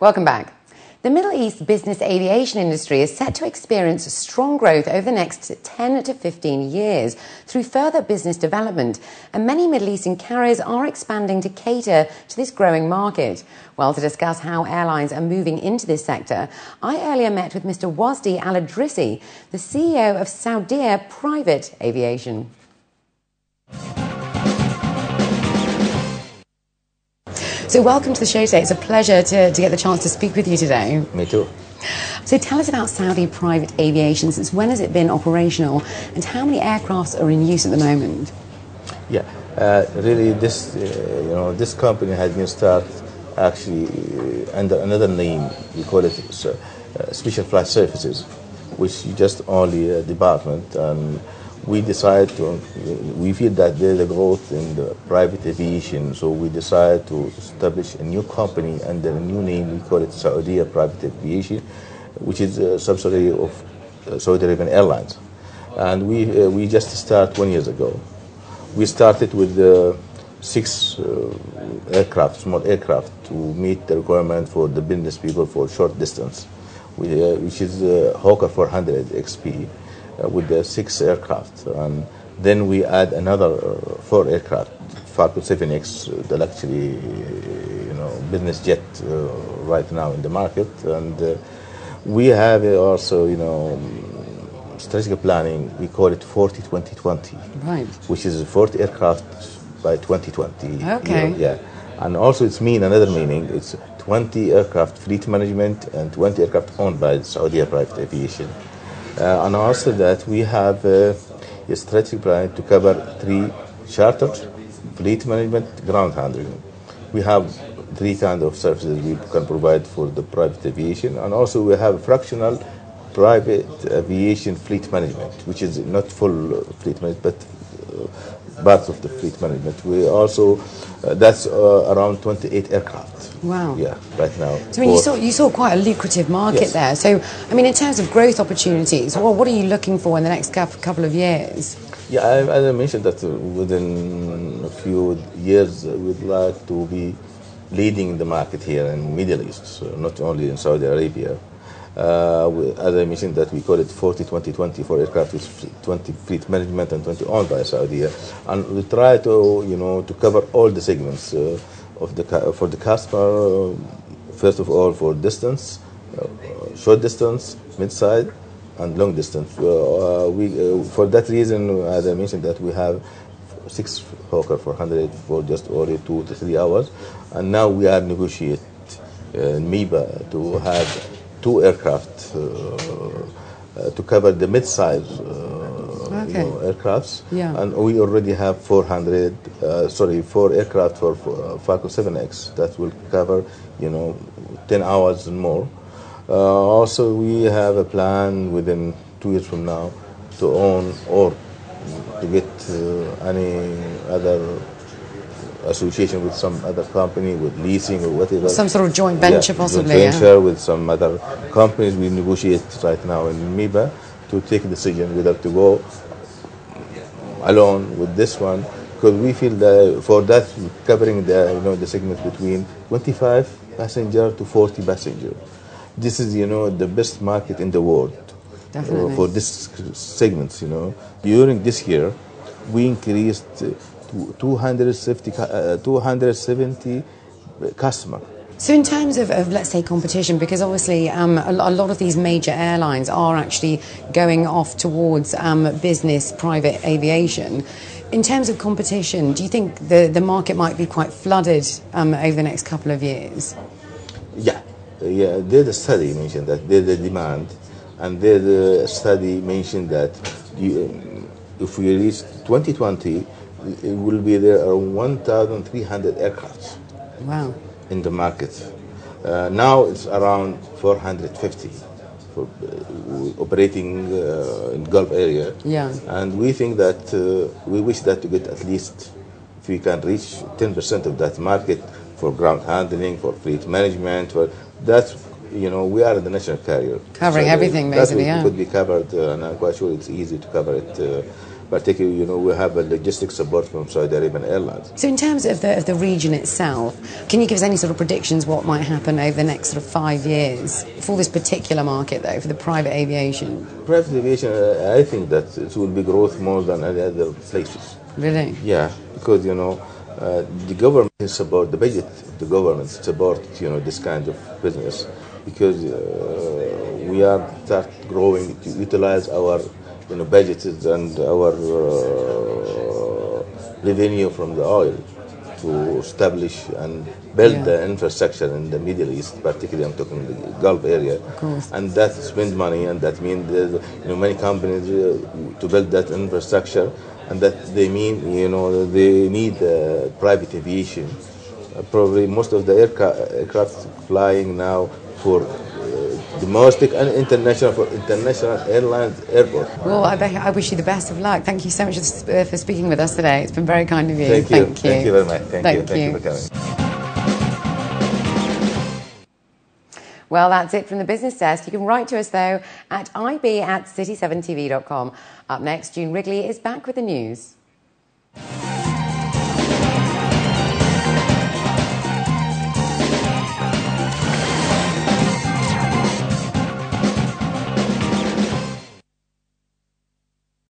Welcome back. The Middle East business aviation industry is set to experience strong growth over the next 10 to 15 years through further business development, and many Middle Eastern carriers are expanding to cater to this growing market. Well, to discuss how airlines are moving into this sector, I earlier met with Mr. Wasdi Al-Adrissi, the CEO of Saudia Private Aviation. So welcome to the show today. It's a pleasure to get the chance to speak with you today. Me too. So tell us about Saudi Private Aviation. Since when has it been operational, and how many aircrafts are in use at the moment? Yeah, really, this company had been started actually under another name. We call it Special Flight Services, which is just only a department. And we decided we feel that there's a growth in the private aviation, so we decided to establish a new company under a new name. We call it Saudia Private Aviation, which is a subsidiary of Saudi Arabian Airlines. And we just started 1 year ago. We started with 6 aircraft, small aircraft, to meet the requirement for the business people for short distance, which is Hawker 400 XP. With the 6 aircraft, and then we add another 4 aircraft, Falcon 7X, the luxury, business jet right now in the market, and we have also, strategic planning. We call it 40-20-20, right? Which is 40 aircraft by 2020. Okay. Yeah, and also it's another meaning. It's 20 aircraft fleet management and 20 aircraft owned by Saudi Private Aviation. And also that we have a strategic plan to cover 3 chartered, fleet management, ground handling. We have 3 kinds of services we can provide for the private aviation, and also we have fractional private aviation fleet management, which is not full fleet management, but part of the fleet management. We also, that's around 28 aircraft. Wow. Yeah, right now. So you saw quite a lucrative market there. So, I mean, in terms of growth opportunities, what are you looking for in the next couple of years? Yeah, as I mentioned that within a few years, we'd like to be leading the market here in Middle East, so not only in Saudi Arabia. As I mentioned that we call it 40-20-20 for aircraft with 20 fleet management and 20 owned by Saudi, and we try to to cover all the segments for the customer. First of all, for distance, short distance, mid-side, and long distance. For that reason, as I mentioned, that we have 6 Hawker 400 for just only 2 to 3 hours, and now we are negotiate in MIBA to have 2 aircraft to cover the mid-size aircrafts, and we already have 4 aircraft for Falcon 7X that will cover 10 hours and more. Also, we have a plan within 2 years from now to own or to get any other association with some other company, with leasing or whatever. Some sort of joint venture, possibly. Joint venture with some other companies. We negotiate right now in MIBA to take a decision whether to go alone with this one, because we feel that for that covering the segment between 25 passenger to 40 passenger. This is the best market in the world for this segments. During this year, we increased 270 customers. So in terms of, let's say, competition, because obviously a lot of these major airlines are actually going off towards business private aviation. In terms of competition, do you think the market might be quite flooded over the next couple of years? Yeah. There's a study mentioned that there's a demand, and there's a study mentioned that if we reach 2020, it will be there are 1,300 aircrafts. Wow. In the market. Now it's around 450 for operating in Gulf area. Yeah. And we think that we wish that to get at least, if we can reach 10% of that market for ground handling, for fleet management, that we are the national carrier. Covering everything, basically, that could be covered, and I'm quite sure it's easy to cover it. Particularly, we have a logistic support from Saudi Arabian Airlines. So in terms of the region itself, can you give us any sort of predictions what might happen over the next sort of 5 years for this particular market, though, for the private aviation? Private aviation, I think that it will be growth more than any other places. Really? Yeah, because, the government support, the budget of the government support, this kind of business, because we are start growing to utilize our budgets and our revenue from the oil to establish and build the infrastructure in the Middle East, particularly I'm talking the Gulf area. Of course. And that spend money, and that means many companies to build that infrastructure, and that they mean they need private aviation. Probably most of the aircraft flying now for domestic and international airlines airport. Well, I wish you the best of luck. Thank you so much for speaking with us today. It's been very kind of you. Thank you. Thank you very much. Thank you for coming. Well, that's it from the business desk. You can write to us, though, at ib@city7tv.com. Up next, June Wrigley is back with the news.